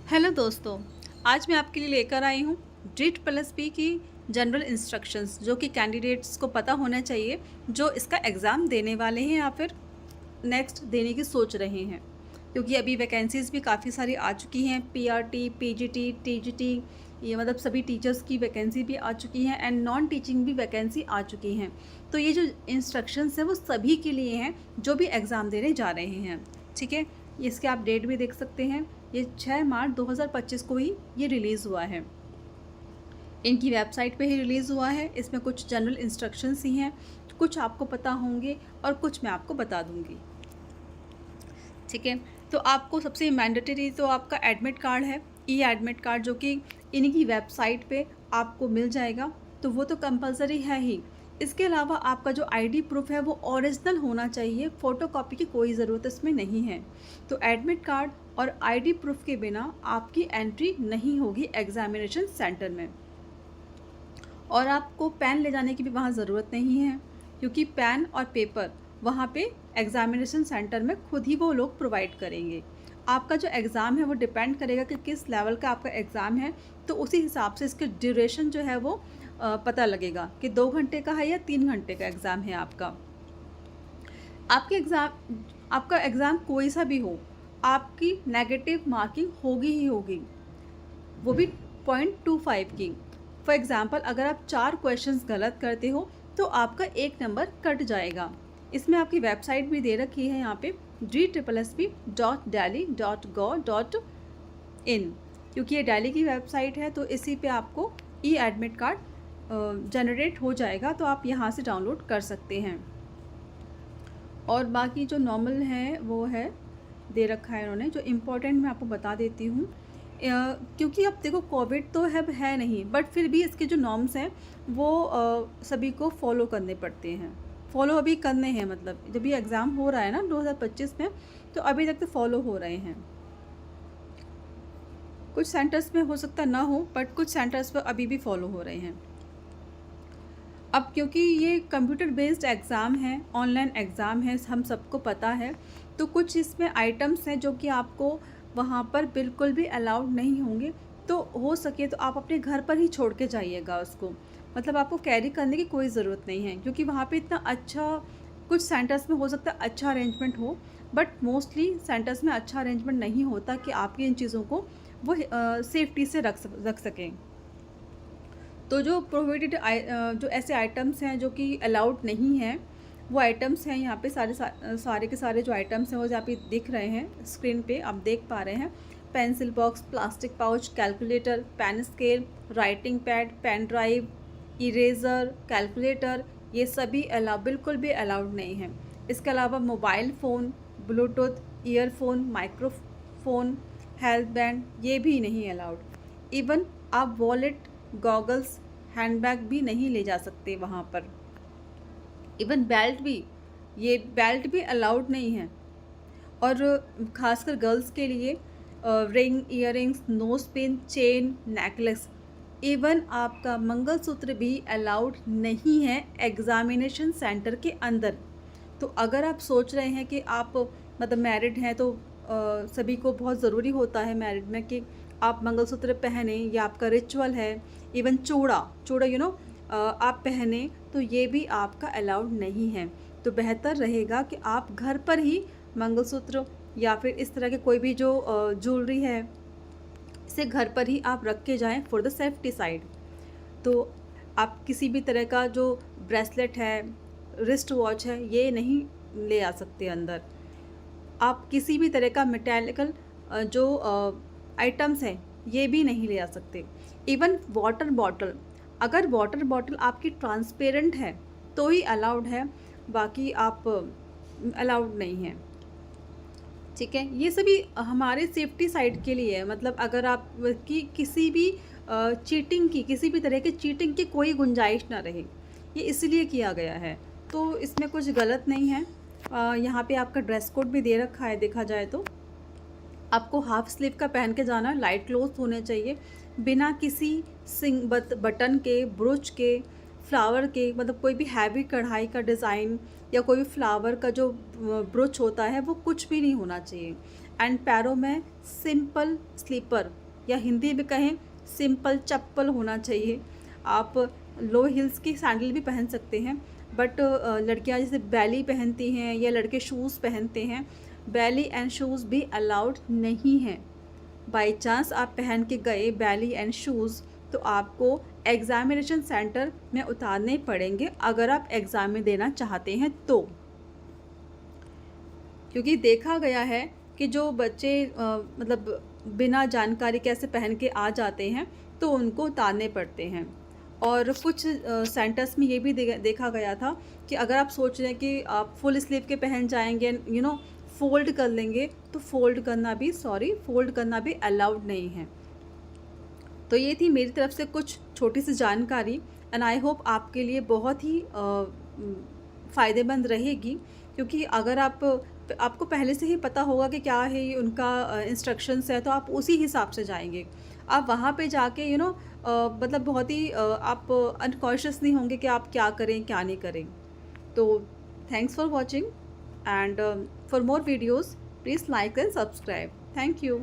Hello दोस्तों, आज मैं आपके लिए लेकर आई हूँ डीट प्लस बी की जनरल इंस्ट्रक्शंस जो कि कैंडिडेट्स को पता होना चाहिए जो इसका एग्ज़ाम देने वाले हैं या फिर नेक्स्ट देने की सोच रहे हैं। क्योंकि अभी वैकेंसीज़ भी काफ़ी सारी आ चुकी हैं, पीआरटी, पीजीटी, टीजीटी, ये मतलब सभी टीचर्स की वैकेंसी भी आ चुकी हैं एंड नॉन टीचिंग भी वैकेंसी आ चुकी हैं। तो ये जो इंस्ट्रक्शंस हैं वो सभी के लिए हैं जो भी एग्ज़ाम देने जा रहे हैं। ठीक है, इसके आप डेट भी देख सकते हैं। ये 6 मार्च 2025 को ही ये रिलीज़ हुआ है, इनकी वेबसाइट पे ही रिलीज़ हुआ है। इसमें कुछ जनरल इंस्ट्रक्शंस ही हैं, कुछ आपको पता होंगे और कुछ मैं आपको बता दूंगी। ठीक है, तो आपको सबसे मैंडेटरी तो आपका एडमिट कार्ड है, ई एडमिट कार्ड, जो कि इनकी वेबसाइट पे आपको मिल जाएगा, तो वो तो कंपलसरी है ही। इसके अलावा आपका जो आईडी प्रूफ है वो ओरिजिनल होना चाहिए, फ़ोटोकॉपी की कोई ज़रूरत इसमें नहीं है। तो एडमिट कार्ड और आईडी प्रूफ के बिना आपकी एंट्री नहीं होगी एग्ज़ामिनेशन सेंटर में। और आपको पेन ले जाने की भी वहाँ ज़रूरत नहीं है, क्योंकि पेन और पेपर वहाँ पे एग्ज़ामिनेशन सेंटर में खुद ही वो लोग प्रोवाइड करेंगे। आपका जो एग्ज़ाम है वो डिपेंड करेगा कि किस लेवल का आपका एग्ज़ाम है, तो उसी हिसाब से इसके ड्यूरेशन जो है वो पता लगेगा कि 2 घंटे का है या 3 घंटे का एग्ज़ाम है आपका। आपका एग्ज़ाम कोई सा भी हो, आपकी नेगेटिव मार्किंग होगी ही होगी, वो भी 0.25 की। फॉर एग्ज़ाम्पल अगर आप 4 क्वेश्चंस गलत करते हो तो आपका 1 नंबर कट जाएगा। इसमें आपकी वेबसाइट भी दे रखी है यहाँ पे DSSB.delhi.gov.in, क्योंकि ये दिल्ली की वेबसाइट है तो इसी पे आपको ई एडमिट कार्ड जनरेट हो जाएगा, तो आप यहाँ से डाउनलोड कर सकते हैं। और बाकी जो नॉर्मल है वो है दे रखा है इन्होंने। जो इम्पोर्टेंट मैं आपको बता देती हूँ, क्योंकि अब देखो कोविड तो है नहीं, बट फिर भी इसके जो नॉर्म्स हैं वो सभी को फॉलो करने पड़ते हैं। फॉलो अभी करने हैं, मतलब जब ये एग्ज़ाम हो रहा है ना 2025 में, तो अभी तक तो फॉलो हो रहे हैं। कुछ सेंटर्स में हो सकता ना हो, बट कुछ सेंटर्स पर अभी भी फॉलो हो रहे हैं। अब क्योंकि ये कंप्यूटर बेस्ड एग्ज़ाम है, ऑनलाइन एग्ज़ाम है, हम सबको पता है, तो कुछ इसमें आइटम्स हैं जो कि आपको वहाँ पर बिल्कुल भी अलाउड नहीं होंगे। तो हो सके तो आप अपने घर पर ही छोड़ के जाइएगा उसको, मतलब आपको कैरी करने की कोई ज़रूरत नहीं है, क्योंकि वहाँ पे इतना अच्छा, कुछ सेंटर्स में हो सकता है अच्छा अरेंजमेंट हो, बट मोस्टली सेंटर्स में अच्छा अरेंजमेंट नहीं होता कि आपकी इन चीज़ों को वो सेफ्टी से रख सकें। तो जो प्रोहिबिटेड जो ऐसे आइटम्स हैं जो कि अलाउड नहीं हैं, वो आइटम्स हैं यहाँ पे सारे के सारे जो आइटम्स हैं वो जहाँ पे दिख रहे हैं स्क्रीन पे आप देख पा रहे हैं। Pencil box, plastic pouch, calculator, pen scale, writing pad, pen drive, eraser, calculator, ये सभी बिल्कुल भी अलाउड नहीं है। इसके अलावा mobile phone, bluetooth, earphone, microphone, health band, ये भी नहीं अलाउड। इवन आप वॉलेट, गॉगल्स, हैंडबैग भी नहीं ले जा सकते वहाँ पर। इवन बेल्ट भी, ये बेल्ट भी अलाउड नहीं है। और ख़ासकर गर्ल्स के लिए ring, earrings, nose pin, chain, necklace, even आपका मंगलसूत्र भी अलाउड नहीं है एग्ज़ामिनेशन सेंटर के अंदर। तो अगर आप सोच रहे हैं कि आप मतलब मैरिड हैं, तो सभी को बहुत ज़रूरी होता है मैरिड में कि आप मंगलसूत्र पहने, या आपका रिचुअल है। इवन चूड़ा आप पहने, तो ये भी आपका अलाउड नहीं है। तो बेहतर रहेगा कि आप घर पर ही मंगलसूत्र या फिर इस तरह के कोई भी जो ज्वेलरी है, इसे घर पर ही आप रख के जाएं फॉर द सेफ्टी साइड। तो आप किसी भी तरह का जो ब्रेसलेट है, रिस्ट वॉच है, ये नहीं ले आ सकते अंदर। आप किसी भी तरह का मेटेलिकल जो आइटम्स हैं ये भी नहीं ले आ सकते। इवन वाटर बॉटल, अगर वाटर बॉटल आपकी ट्रांसपेरेंट है तो ही अलाउड है, बाकी आप अलाउड नहीं है। ठीक है, ये सभी हमारे सेफ्टी साइड के लिए है। मतलब अगर आप की किसी भी चीटिंग की, किसी भी तरह की चीटिंग की कोई गुंजाइश ना रहे, ये इसलिए किया गया है। तो इसमें कुछ गलत नहीं है। यहाँ पे आपका ड्रेस कोड भी दे रखा है, देखा जाए तो आपको हाफ स्लीव का पहन के जाना, लाइट क्लोथ होने चाहिए, बिना किसी बटन के, ब्रोच के, फ्लावर के, मतलब कोई भी हैवी कढ़ाई का डिज़ाइन या कोई भी फ्लावर का जो ब्रोच होता है वो कुछ भी नहीं होना चाहिए। एंड पैरों में सिंपल स्लीपर या हिंदी में कहें सिंपल चप्पल होना चाहिए। आप लो हील्स की सैंडल भी पहन सकते हैं, बट लड़कियां जैसे बैली पहनती हैं या लड़के शूज़ पहनते हैं, बैली एंड शूज़ भी अलाउड नहीं हैं। बाई चांस आप पहन के गए बैली एंड शूज़ तो आपको एग्ज़ामिनेशन सेंटर में उतारने पड़ेंगे अगर आप एग्ज़ाम में देना चाहते हैं तो। क्योंकि देखा गया है कि जो बच्चे मतलब बिना जानकारी कैसे पहन के आ जाते हैं तो उनको उतारने पड़ते हैं। और कुछ सेंटर्स में ये भी देखा गया था कि अगर आप सोच रहे हैं कि आप फुल स्लीव के पहन जाएंगे, फोल्ड कर लेंगे, तो फोल्ड करना भी अलाउड नहीं है। तो ये थी मेरी तरफ से कुछ छोटी सी जानकारी, एंड आई होप आपके लिए बहुत ही फ़ायदेमंद रहेगी। क्योंकि अगर आपको पहले से ही पता होगा कि क्या है ये उनका इंस्ट्रक्शंस है, तो आप उसी हिसाब से जाएंगे। आप वहाँ पे जाके मतलब बहुत ही आप अनकॉन्शियस नहीं होंगे कि आप क्या करें क्या नहीं करें। तो thanks for watching, and for more videos please like and subscribe. Thank you.